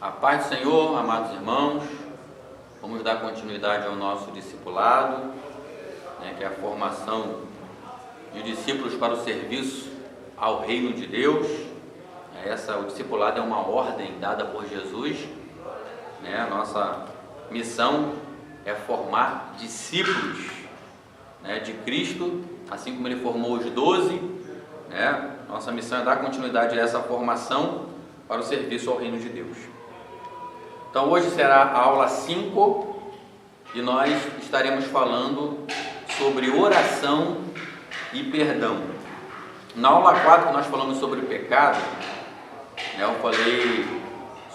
A paz do Senhor, amados irmãos, vamos dar continuidade ao nosso discipulado, que é a formação de discípulos para o serviço ao reino de Deus. O discipulado é uma ordem dada por Jesus, A nossa missão é formar discípulos, de Cristo, assim como Ele formou os 12, Nossa missão é dar continuidade a essa formação para o serviço ao reino de Deus. Então hoje será a aula 5 e nós estaremos falando sobre oração e perdão. Na aula 4 nós falamos sobre o pecado, eu falei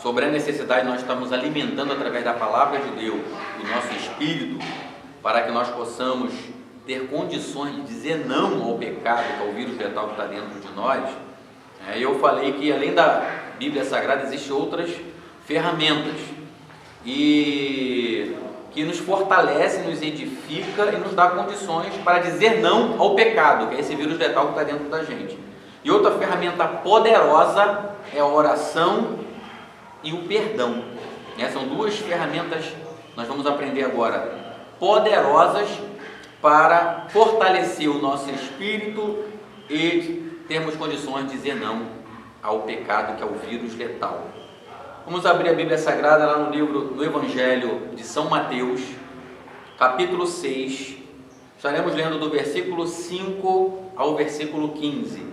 sobre a necessidade de nós estarmos alimentando através da palavra de Deus o nosso espírito para que nós possamos ter condições de dizer não ao pecado, que é o vírus letal que está dentro de nós. Eu falei que além da Bíblia Sagrada existem outras ferramentas e que nos fortalece, nos edifica e nos dá condições para dizer não ao pecado, que é esse vírus letal que está dentro da gente. E outra ferramenta poderosa é a oração e o perdão. São duas ferramentas que nós vamos aprender agora, poderosas para fortalecer o nosso espírito e termos condições de dizer não ao pecado, que é o vírus letal. Vamos abrir a Bíblia Sagrada lá no Evangelho de São Mateus, capítulo 6. Estaremos lendo do versículo 5 ao versículo 15.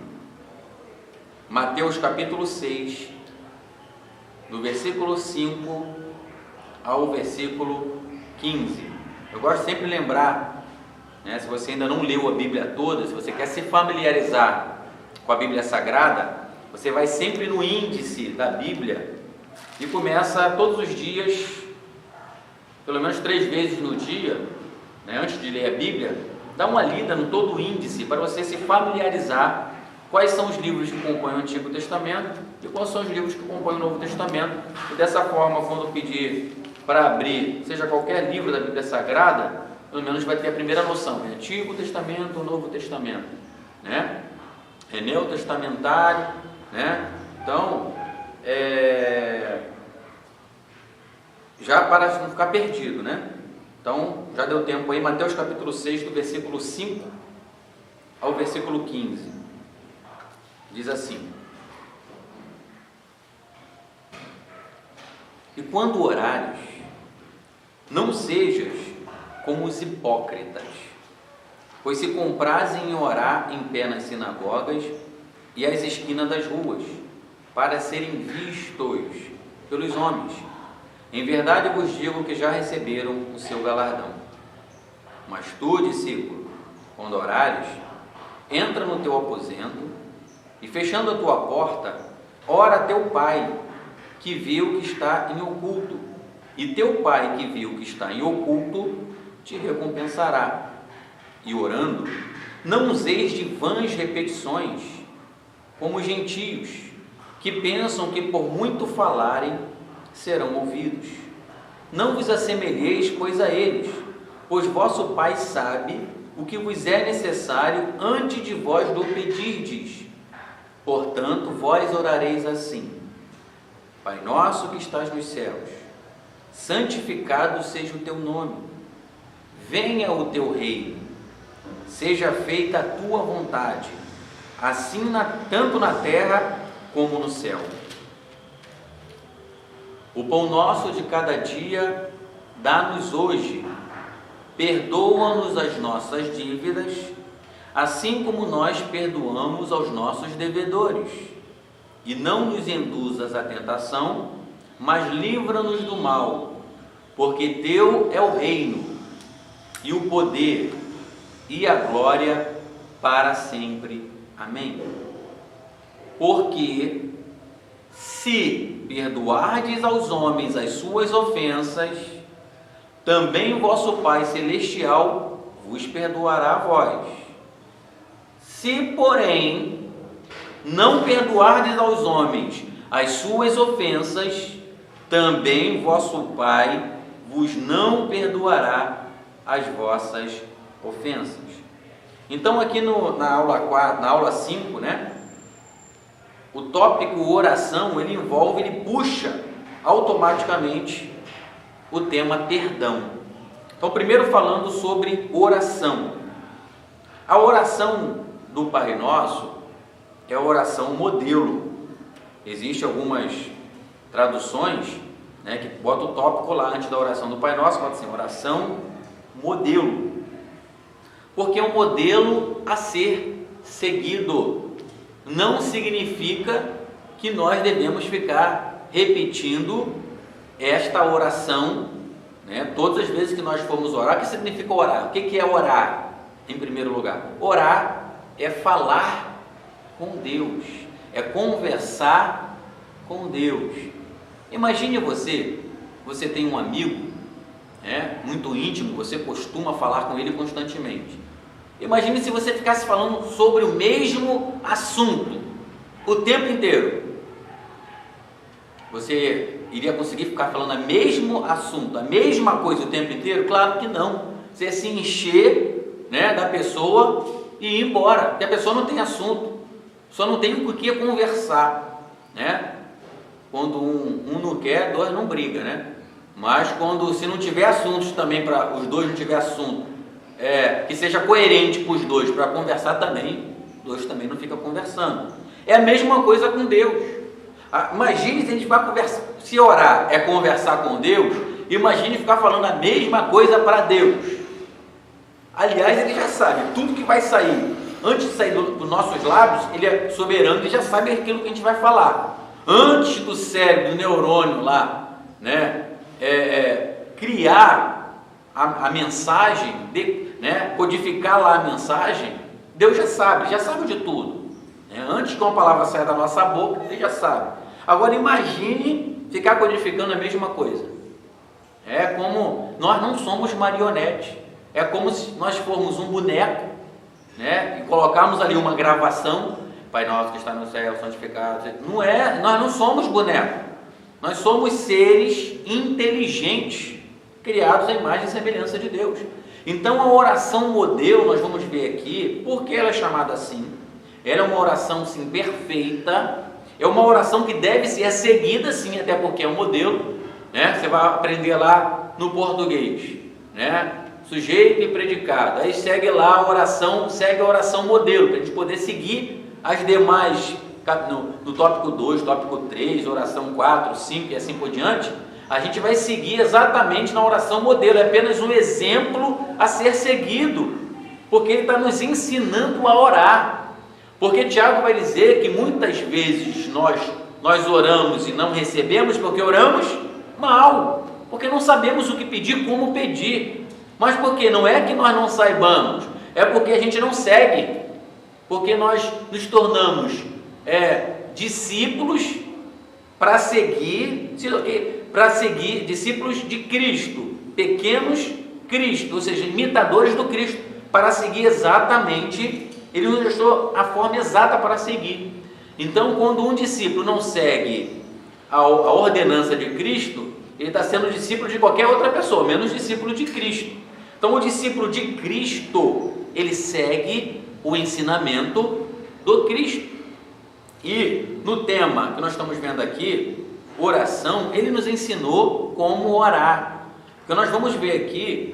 Mateus capítulo 6, do versículo 5 ao versículo 15. Eu gosto sempre de lembrar, se você ainda não leu a Bíblia toda, se você quer se familiarizar com a Bíblia Sagrada, você vai sempre no índice da Bíblia e começa todos os dias, pelo menos 3 vezes no dia, antes de ler a Bíblia, dá uma lida no todo o índice para você se familiarizar quais são os livros que compõem o Antigo Testamento e quais são os livros que compõem o Novo Testamento. E dessa forma, quando pedir para abrir, seja qualquer livro da Bíblia Sagrada, pelo menos vai ter a primeira noção, Antigo Testamento ou Novo Testamento, é neotestamentário, Então, já para não ficar perdido, Então, já deu tempo aí, Mateus capítulo 6, do versículo 5 ao versículo 15. Diz assim: E quando orares, não sejas como os hipócritas, pois se comprazem em orar em pé nas sinagogas e às esquinas das ruas, para serem vistos pelos homens. Em verdade vos digo que já receberam o seu galardão. Mas tu, discípulo, quando orares, entra no teu aposento e, fechando a tua porta, ora a teu pai, que vê o que está em oculto, e teu pai, que vê o que está em oculto, te recompensará. E orando, não useis de vãs repetições, como os gentios, que pensam que por muito falarem serão ouvidos. Não vos assemelheis, pois, a eles, pois vosso Pai sabe o que vos é necessário antes de vós do pedirdes. Portanto, vós orareis assim: Pai nosso que estás nos céus, santificado seja o teu nome. Venha o teu reino. Seja feita a tua vontade, assim tanto na terra como no céu. O pão nosso de cada dia dá-nos hoje. Perdoa-nos as nossas dívidas, assim como nós perdoamos aos nossos devedores. E não nos induzas à tentação, mas livra-nos do mal, porque teu é o reino, e o poder, e a glória para sempre. Amém. Porque se perdoardes aos homens as suas ofensas, também o vosso Pai Celestial vos perdoará a vós. Se, porém, não perdoardes aos homens as suas ofensas, também vosso Pai vos não perdoará as vossas ofensas. Então aqui na aula 4, na aula 5, o tópico oração, ele puxa automaticamente o tema perdão. Então, primeiro falando sobre oração. A oração do Pai Nosso é a oração modelo. Existem algumas traduções, né, que bota o tópico lá antes da oração do Pai Nosso, bota assim, oração modelo. Porque é um modelo a ser seguido. Não significa que nós devemos ficar repetindo esta oração, né, todas as vezes que nós formos orar. O que significa orar? O que é orar? Em primeiro lugar, orar é falar com Deus, é conversar com Deus. Imagine você tem um amigo, né, muito íntimo, você costuma falar com ele constantemente. Imagine se você ficasse falando sobre o mesmo assunto o tempo inteiro. Você iria conseguir ficar falando o mesmo assunto, a mesma coisa o tempo inteiro? Claro que não. Você ia se encher, né, da pessoa e ir embora, porque a pessoa não tem assunto, só não tem o que conversar, né? Quando um não quer, dois não brigam, né? Mas se não tiver assuntos também, para os dois não tiver assunto, que seja coerente para os dois, para conversar também, dois também não ficam conversando. É a mesma coisa com Deus. Imagine se a gente vai conversar, se orar é conversar com Deus, imagine ficar falando a mesma coisa para Deus. Aliás, ele já sabe, tudo que vai sair, antes de sair dos nossos lábios, ele é soberano, ele já sabe aquilo que a gente vai falar. Antes do cérebro, do neurônio lá, né, criar a mensagem, né, codificar lá a mensagem, Deus já sabe de tudo. Né? Antes que uma palavra saia da nossa boca, ele já sabe. Agora imagine ficar codificando a mesma coisa. É como nós não somos marionetes. É como se nós formos um boneco, né, e colocarmos ali uma gravação, Pai Nosso que está no céu, santificado. Nós não somos bonecos, nós somos seres inteligentes, criados à imagem e semelhança de Deus. Então a oração modelo, nós vamos ver aqui, porque ela é chamada assim. Ela é uma oração sim perfeita, é uma oração que deve ser seguida sim, até porque é um modelo, né? Você vai aprender lá no português, né? Sujeito e predicado, aí segue lá a oração, segue a oração modelo, para a gente poder seguir as demais, no tópico 2, tópico 3, oração 4, 5 e assim por diante. A gente vai seguir exatamente na oração modelo, é apenas um exemplo a ser seguido, porque ele está nos ensinando a orar. Porque Tiago vai dizer que muitas vezes nós oramos e não recebemos porque oramos mal, porque não sabemos o que pedir, como pedir. Mas porque não é que nós não saibamos, é porque a gente não segue, porque nós nos tornamos discípulos para seguir discípulos de Cristo, pequenos Cristo, ou seja, imitadores do Cristo, para seguir exatamente, ele nos deixou a forma exata para seguir. Então, quando um discípulo não segue a ordenança de Cristo, ele está sendo discípulo de qualquer outra pessoa, menos discípulo de Cristo. Então, o discípulo de Cristo, ele segue o ensinamento do Cristo. E no tema que nós estamos vendo aqui, oração, ele nos ensinou como orar. Porque nós vamos ver aqui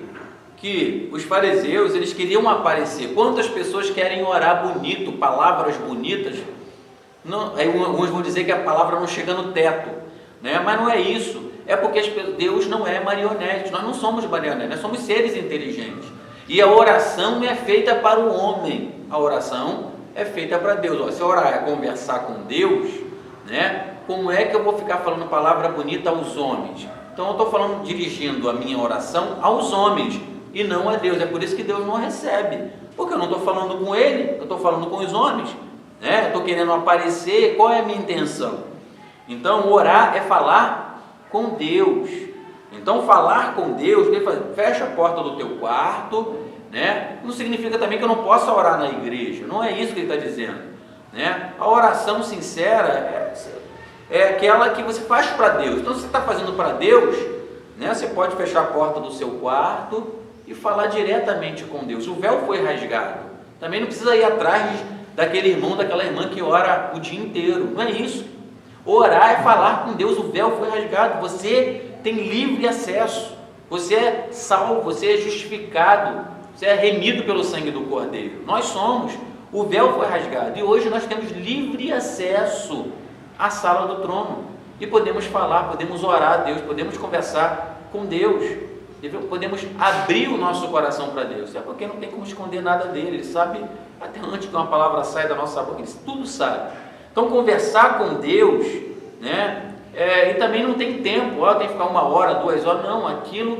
que os fariseus, eles queriam aparecer. Quantas pessoas querem orar bonito, palavras bonitas? Não, aí alguns vão dizer que a palavra não chega no teto, né? Mas não é isso. É porque Deus não é marionete, nós não somos marionetes, nós somos seres inteligentes. E a oração é feita para o homem, a oração é feita para Deus. Se orar é conversar com Deus, né? Como é que eu vou ficar falando palavra bonita aos homens? Então eu estou dirigindo a minha oração aos homens e não a Deus. É por isso que Deus não recebe, porque eu não estou falando com Ele, eu estou falando com os homens, né? Eu estou querendo aparecer. Qual é a minha intenção? Então orar é falar com Deus. Então falar com Deus, fecha a porta do teu quarto, né? Não significa também que eu não possa orar na igreja, não é isso que ele está dizendo, né? A oração sincera é aquela que você faz para Deus. Então se você está fazendo para Deus, né, você pode fechar a porta do seu quarto e falar diretamente com Deus. O véu foi rasgado, também não precisa ir atrás daquele irmão, daquela irmã que ora o dia inteiro, não é isso. Orar é falar com Deus, o véu foi rasgado, você tem livre acesso, você é salvo, você é justificado, você é remido pelo sangue do Cordeiro. Nós somos, o véu foi rasgado e hoje nós temos livre acesso à sala do trono e podemos falar, podemos orar a Deus, podemos conversar com Deus, podemos abrir o nosso coração para Deus, é porque não tem como esconder nada dele, ele sabe até antes que uma palavra saia da nossa boca, ele tudo sabe. Então conversar com Deus, né? E também não tem tempo, tem que ficar 1 hora, 2 horas, não, aquilo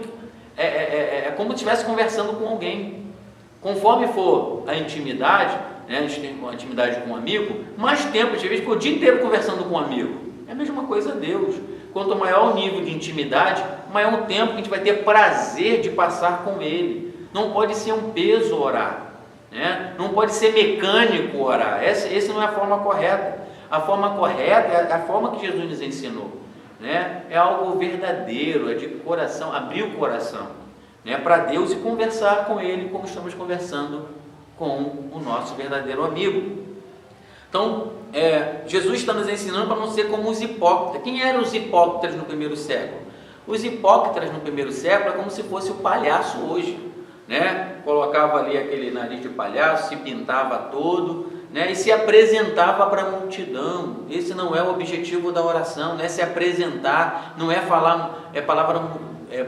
é como se estivesse conversando com alguém. Conforme for a intimidade, né, a gente tem uma intimidade com um amigo, mais tempo, a gente fica o dia inteiro conversando com um amigo. É a mesma coisa a Deus. Quanto maior o nível de intimidade, maior o tempo que a gente vai ter prazer de passar com Ele. Não pode ser um peso orar, né? Não pode ser mecânico orar. Essa não é a forma correta. A forma correta é a forma que Jesus nos ensinou, né? É algo verdadeiro, é de coração, abrir o coração, né, para Deus e conversar com Ele como estamos conversando com o nosso verdadeiro amigo. Então, Jesus está nos ensinando para não ser como os hipócritas. Quem eram os hipócritas no primeiro século? Os hipócritas no primeiro século é como se fosse o palhaço hoje, né? Colocava ali aquele nariz de palhaço, se pintava todo, né, e se apresentava para a multidão. Esse não é o objetivo da oração, não é se apresentar, não é falar, é palavra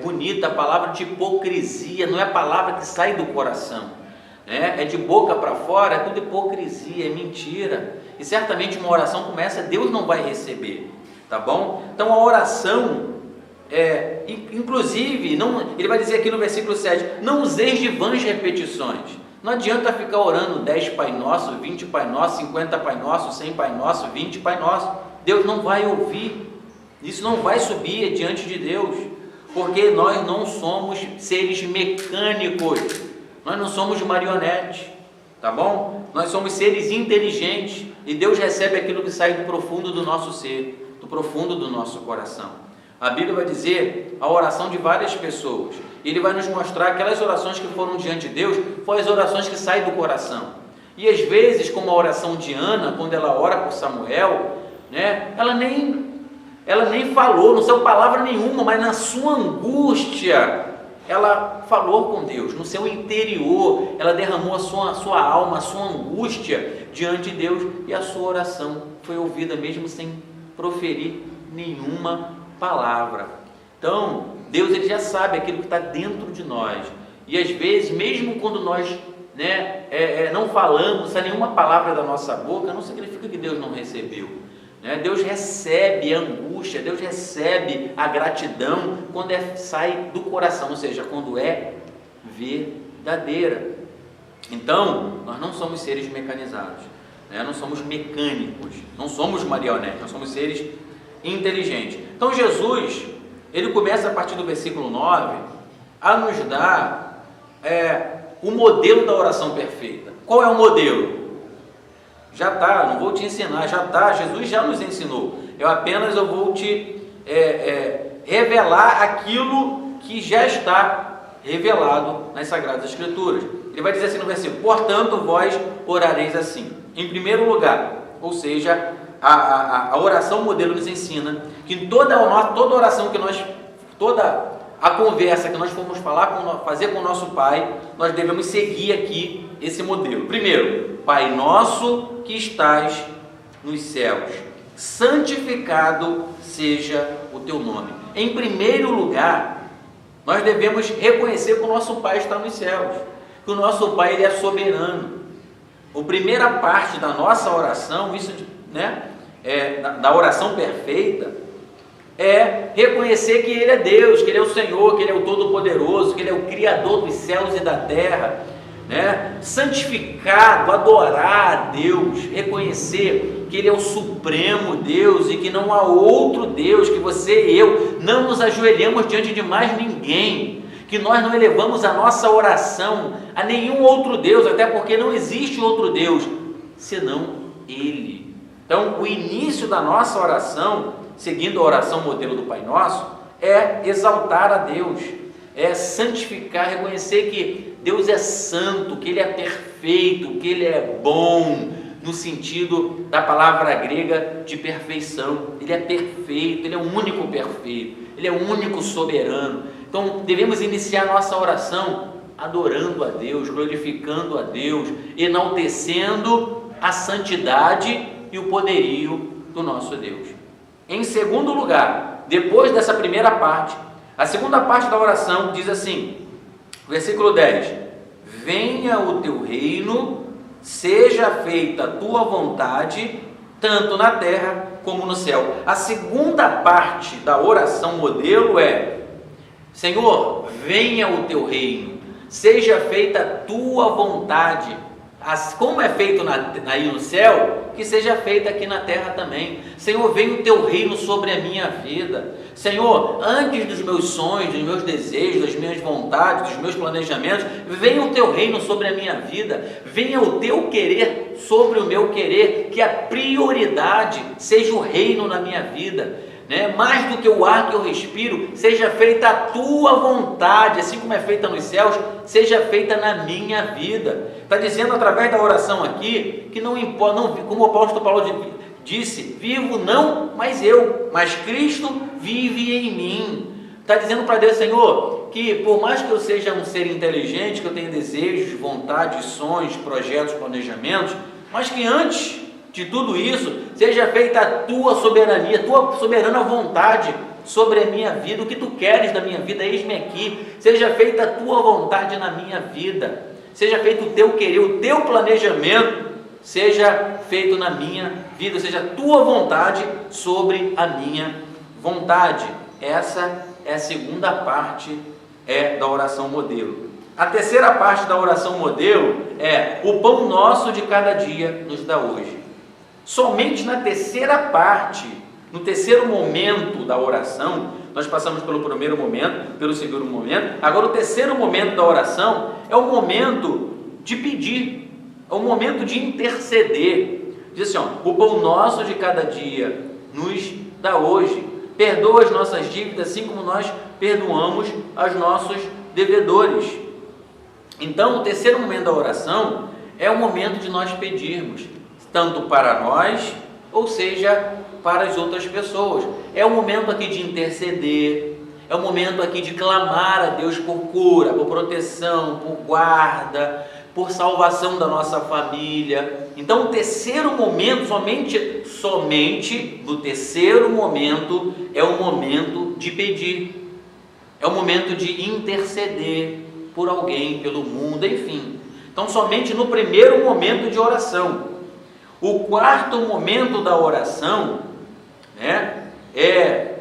bonita, palavra de hipocrisia, não é palavra que sai do coração, né? É de boca para fora, é tudo hipocrisia, é mentira, e certamente uma oração como essa Deus não vai receber, tá bom? Então a oração, inclusive, ele vai dizer aqui no versículo 7, não useis de vãs repetições. Não adianta ficar orando 10 Pai Nosso, 20 Pai Nosso, 50 Pai Nosso, 100 Pai Nosso, 20 Pai Nosso. Deus não vai ouvir, isso não vai subir diante de Deus, porque nós não somos seres mecânicos, nós não somos marionetes, tá bom? Nós somos seres inteligentes e Deus recebe aquilo que sai do profundo do nosso ser, do profundo do nosso coração. A Bíblia vai dizer a oração de várias pessoas. Ele vai nos mostrar aquelas orações que foram diante de Deus, foram as orações que saem do coração. E às vezes, como a oração de Ana, quando ela ora por Samuel, né, ela nem falou, não saiu palavra nenhuma, mas na sua angústia, ela falou com Deus, no seu interior, ela derramou a sua alma, a sua angústia diante de Deus, e a sua oração foi ouvida mesmo sem proferir nenhuma palavra. Então, Deus ele já sabe aquilo que está dentro de nós, e às vezes, mesmo quando nós, né, não falamos, sem nenhuma palavra da nossa boca, não significa que Deus não recebeu, né? Deus recebe a angústia, Deus recebe a gratidão quando sai do coração, ou seja, quando é verdadeira. Então, nós não somos seres mecanizados, né? Não somos mecânicos, não somos marionetes, nós somos seres inteligentes. Então Jesus, ele começa a partir do versículo 9 a nos dar o modelo da oração perfeita. Qual é o modelo? Já está, não vou te ensinar, já está, Jesus já nos ensinou. Eu vou te revelar aquilo que já está revelado nas Sagradas Escrituras. Ele vai dizer assim no versículo: portanto vós orareis assim. Em primeiro lugar, ou seja, a oração modelo nos ensina que toda oração que toda a conversa que nós formos fazer com o nosso Pai, nós devemos seguir aqui esse modelo. Primeiro, Pai nosso que estás nos céus, santificado seja o teu nome. Em primeiro lugar, nós devemos reconhecer que o nosso Pai está nos céus, que o nosso Pai ele é soberano. A primeira parte da nossa oração, da oração perfeita, é reconhecer que Ele é Deus, que Ele é o Senhor, que Ele é o Todo-Poderoso, que Ele é o Criador dos céus e da terra, né? Santificado, adorar a Deus, reconhecer que Ele é o Supremo Deus e que não há outro Deus, que você e eu não nos ajoelhamos diante de mais ninguém, que nós não elevamos a nossa oração a nenhum outro Deus, até porque não existe outro Deus senão Ele. Então, o início da nossa oração, seguindo a oração modelo do Pai Nosso, é exaltar a Deus, é santificar, reconhecer que Deus é santo, que Ele é perfeito, que Ele é bom, no sentido da palavra grega de perfeição. Ele é perfeito, Ele é o único perfeito, Ele é o único soberano. Então devemos iniciar nossa oração adorando a Deus, glorificando a Deus, enaltecendo a santidade e o poderio do nosso Deus. Em segundo lugar, depois dessa primeira parte, a segunda parte da oração diz assim, versículo 10: venha o teu reino, seja feita a tua vontade, tanto na terra como no céu. A segunda parte da oração modelo é: Senhor, venha o teu reino, seja feita a tua vontade, como é feito aí no céu, que seja feita aqui na terra também. Senhor, venha o teu reino sobre a minha vida. Senhor, antes dos meus sonhos, dos meus desejos, das minhas vontades, dos meus planejamentos, venha o teu reino sobre a minha vida, venha o teu querer sobre o meu querer, que a prioridade seja o reino na minha vida. Mais do que o ar que eu respiro, seja feita a tua vontade, assim como é feita nos céus, seja feita na minha vida. Está dizendo através da oração aqui, que não importa, como o apóstolo Paulo disse, vivo não mais eu, mas Cristo vive em mim. Está dizendo para Deus: Senhor, que por mais que eu seja um ser inteligente, que eu tenha desejos, vontades, sonhos, projetos, planejamentos, mas que antes de tudo isso, seja feita a tua soberania, tua soberana vontade sobre a minha vida. O que tu queres da minha vida, eis-me aqui. Seja feita a tua vontade na minha vida, seja feito o teu querer, o teu planejamento, seja feito na minha vida, ou seja, a tua vontade sobre a minha vontade. Essa é a segunda parte da oração modelo. A terceira parte da oração modelo é: o pão nosso de cada dia nos dá hoje. Somente na terceira parte, no terceiro momento da oração, nós passamos pelo primeiro momento, pelo segundo momento, agora o terceiro momento da oração é o momento de pedir, é o momento de interceder. Diz assim, o pão nosso de cada dia nos dá hoje, perdoa as nossas dívidas, assim como nós perdoamos aos nossos devedores. Então, o terceiro momento da oração é o momento de nós pedirmos, tanto para nós, ou seja, para as outras pessoas. É o momento aqui de interceder, é o momento aqui de clamar a Deus por cura, por proteção, por guarda, por salvação da nossa família. Então, o terceiro momento, somente no terceiro momento, é o momento de pedir, é o momento de interceder por alguém, pelo mundo, enfim. Então, somente no primeiro momento de oração. O quarto momento da oração é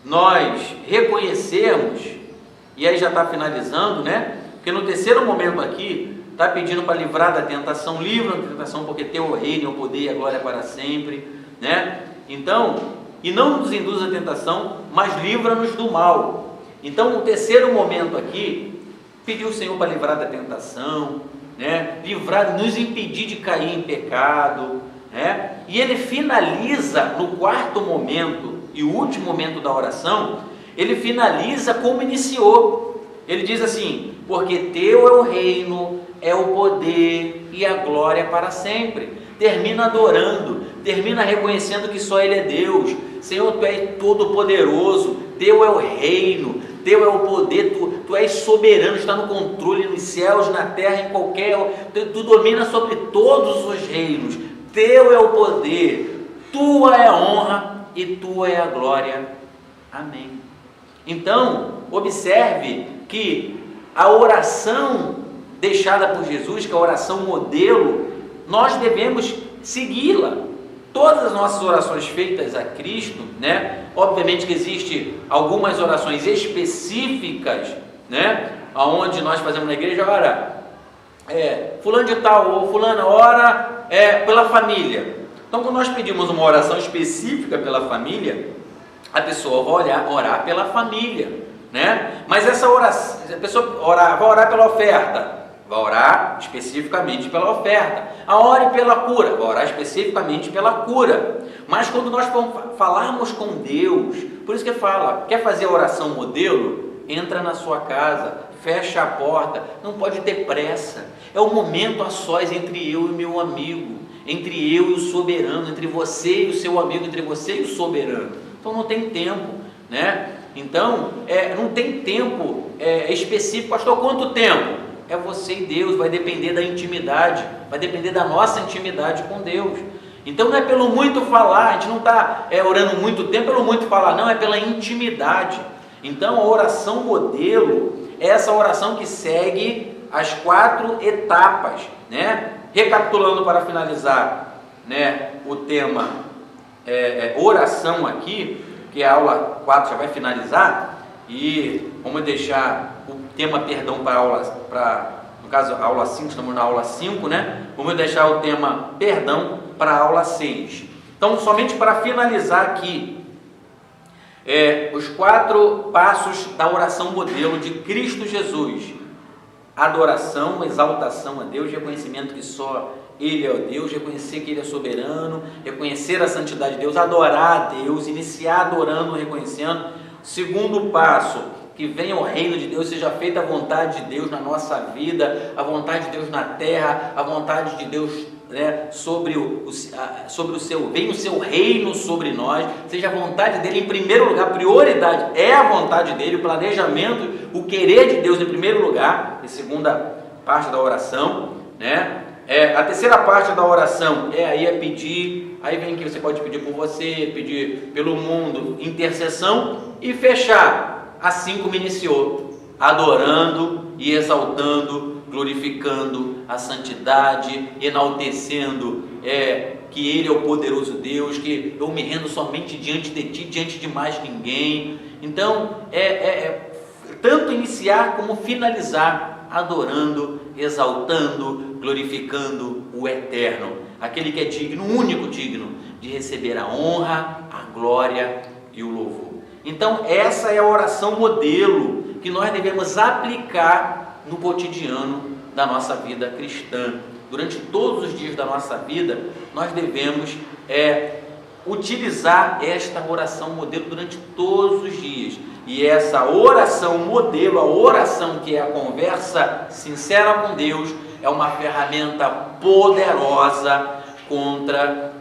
nós reconhecermos, e aí já está finalizando, porque no terceiro momento aqui, está pedindo para livrar da tentação, livra da tentação, porque teu reino, o poder e a glória para sempre, Então, e não nos induz à tentação, mas livra-nos do mal. Então, o terceiro momento aqui, pediu o Senhor para livrar da tentação, livrar, nos impedir de cair em pecado, e ele finaliza no quarto momento e o último momento da oração, ele finaliza como iniciou. Ele diz assim: porque teu é o reino, é o poder e a glória para sempre. Termina adorando, termina reconhecendo que só Ele é Deus. Senhor, Tu és todo poderoso, Teu é o reino, Teu é o poder, Tu és soberano, está no controle nos céus, na terra, em qualquer... Tu domina sobre todos os reinos, Teu é o poder, Tua é a honra e Tua é a glória. Amém. Então, observe que a oração deixada por Jesus, que é a oração modelo, nós devemos segui-la. Todas as nossas orações feitas a Cristo, obviamente que existe algumas orações específicas, aonde nós fazemos na igreja, fulano de tal, ou fulana ora pela família. Então, quando nós pedimos uma oração específica pela família, a pessoa vai orar pela família, mas essa oração, a pessoa vai orar pela oferta, vai orar especificamente pela oferta. Ore pela cura, vai orar especificamente pela cura. Mas quando nós falarmos com Deus, por isso que fala, quer fazer a oração modelo? Entra na sua casa, fecha a porta, não pode ter pressa. É um momento a sós entre eu e meu amigo. entre eu e o soberano, entre você e o seu amigo, entre você e o soberano. Então não tem tempo, né? Então, não tem tempo específico. Pastor, quanto tempo? É você e Deus, vai depender da intimidade, vai depender da nossa intimidade com Deus. Então não é pelo muito falar, a gente não está orando muito tempo pelo muito falar, não, é pela intimidade. Então a oração modelo é essa oração que segue as 4 etapas, né? Recapitulando para finalizar, né, o tema oração aqui, que a aula 4 já vai finalizar, e vamos deixar o tema perdão no caso a aula 5, estamos na aula 5, né? Vamos deixar o tema perdão para a aula 6. Então, somente para finalizar aqui, os 4 passos da oração modelo de Cristo Jesus: adoração, exaltação a Deus, reconhecimento que só Ele é o Deus, reconhecer que Ele é soberano, reconhecer a santidade de Deus, adorar a Deus, iniciar adorando, reconhecendo. Segundo passo, que venha o reino de Deus, seja feita a vontade de Deus na nossa vida, a vontade de Deus na terra, a vontade de Deus, né, sobre o seu, venha o seu reino sobre nós, seja a vontade dele em primeiro lugar, prioridade é a vontade dele, o planejamento, o querer de Deus em primeiro lugar, a segunda parte da oração, né? A terceira parte da oração é pedir, aí vem que você pode pedir por você, pedir pelo mundo, intercessão, e fechar, assim como iniciou, adorando e exaltando, glorificando a santidade, enaltecendo que Ele é o poderoso Deus, que eu me rendo somente diante de Ti, diante de mais ninguém. Então, tanto iniciar como finalizar, adorando, exaltando, glorificando o Eterno, aquele que é digno, o único digno de receber a honra, a glória e o louvor. Então essa é a oração modelo que nós devemos aplicar no cotidiano da nossa vida cristã. Durante todos os dias da nossa vida, nós devemos utilizar esta oração modelo durante todos os dias. E essa oração modelo, a oração que é a conversa sincera com Deus, é uma ferramenta poderosa contra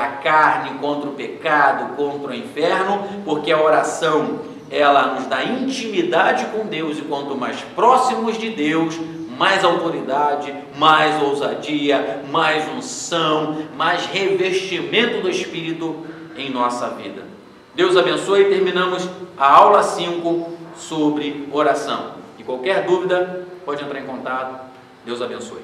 a carne, contra o pecado, contra o inferno, porque a oração, ela nos dá intimidade com Deus, e quanto mais próximos de Deus, mais autoridade, mais ousadia, mais unção, mais revestimento do Espírito em nossa vida. Deus abençoe, e terminamos a aula 5 sobre oração. E qualquer dúvida, pode entrar em contato. Deus abençoe.